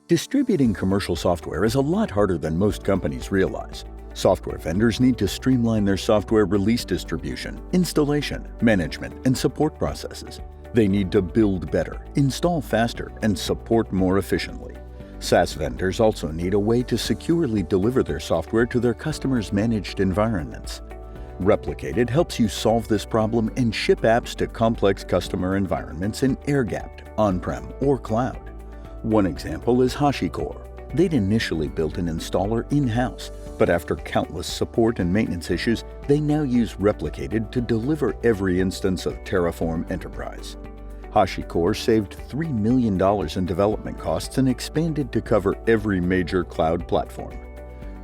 Distributing commercial software is a lot harder than most companies realize. Software vendors need to streamline their software release distribution, installation, management, and support processes. They need to build better, install faster, and support more efficiently. SaaS vendors also need a way to securely deliver their software to their customers' managed environments. Replicated helps you solve this problem and ship apps to complex customer environments in air-gapped, on-prem, or cloud. One example is HashiCorp. They'd initially built an installer in-house, but after countless support and maintenance issues, they now use Replicated to deliver every instance of Terraform Enterprise. HashiCorp saved $3 million in development costs and expanded to cover every major cloud platform.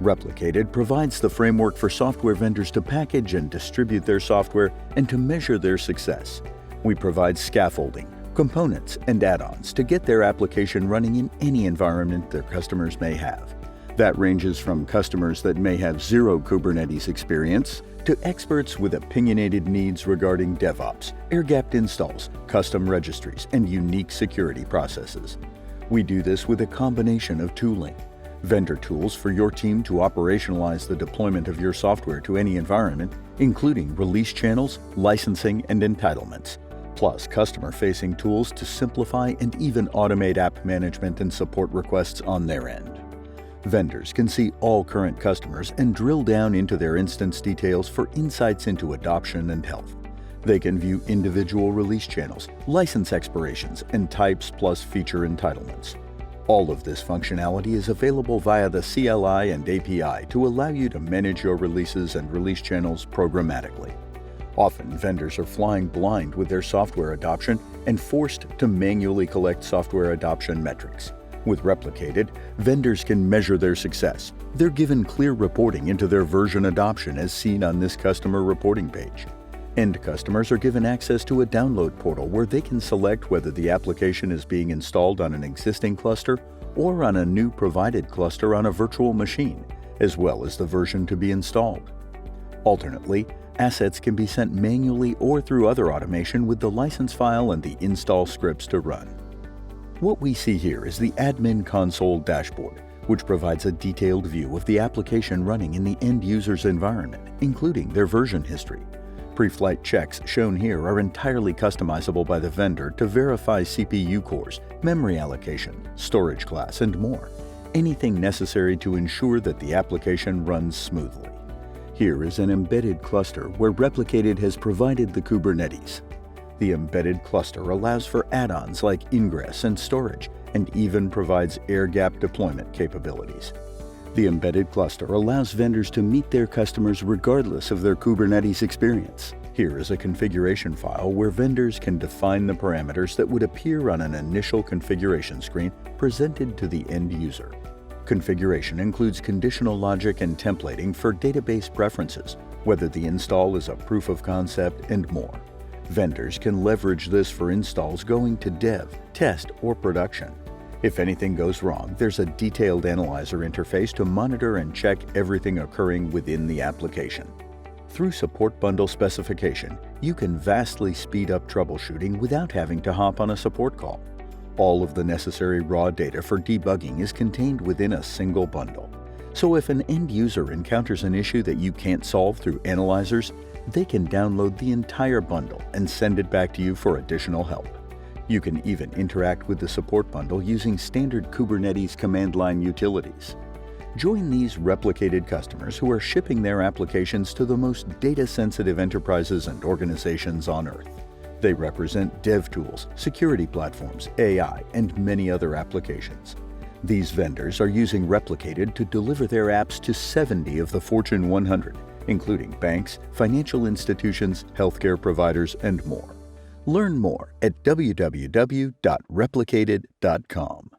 Replicated provides the framework for software vendors to package and distribute their software and to measure their success. We provide scaffolding, components, and add-ons to get their application running in any environment their customers may have. That ranges from customers that may have zero Kubernetes experience to experts with opinionated needs regarding DevOps, air-gapped installs, custom registries, and unique security processes. We do this with a combination of tooling, vendor tools for your team to operationalize the deployment of your software to any environment, including release channels, licensing, and entitlements, plus customer-facing tools to simplify and even automate app management and support requests on their end. Vendors can see all current customers and drill down into their instance details for insights into adoption and health. They can view individual release channels, license expirations, and types plus feature entitlements. All of this functionality is available via the CLI and API to allow you to manage your releases and release channels programmatically. Often, vendors are flying blind with their software adoption and forced to manually collect software adoption metrics. With Replicated, vendors can measure their success. They're given clear reporting into their version adoption as seen on this customer reporting page. End customers are given access to a download portal where they can select whether the application is being installed on an existing cluster or on a new provided cluster on a virtual machine, as well as the version to be installed. Alternately, assets can be sent manually or through other automation with the license file and the install scripts to run. What we see here is the Admin Console dashboard, which provides a detailed view of the application running in the end user's environment, including their version history. Pre-flight checks shown here are entirely customizable by the vendor to verify CPU cores, memory allocation, storage class, and more. Anything necessary to ensure that the application runs smoothly. Here is an embedded cluster where Replicated has provided the Kubernetes. The embedded cluster allows for add-ons like ingress and storage, and even provides air-gapped deployment capabilities. The embedded cluster allows vendors to meet their customers regardless of their Kubernetes experience. Here is a configuration file where vendors can define the parameters that would appear on an initial configuration screen presented to the end user. Configuration includes conditional logic and templating for database preferences, whether the install is a proof of concept, and more. Vendors can leverage this for installs going to dev, test, or production. If anything goes wrong, there's a detailed analyzer interface to monitor and check everything occurring within the application. Through Support Bundle specification, you can vastly speed up troubleshooting without having to hop on a support call. All of the necessary raw data for debugging is contained within a single bundle. So if an end user encounters an issue that you can't solve through analyzers, they can download the entire bundle and send it back to you for additional help. You can even interact with the support bundle using standard Kubernetes command line utilities. Join these Replicated customers who are shipping their applications to the most data-sensitive enterprises and organizations on Earth. They represent dev tools, security platforms, AI, and many other applications. These vendors are using Replicated to deliver their apps to 70 of the Fortune 100, including banks, financial institutions, healthcare providers, and more. Learn more at www.replicated.com.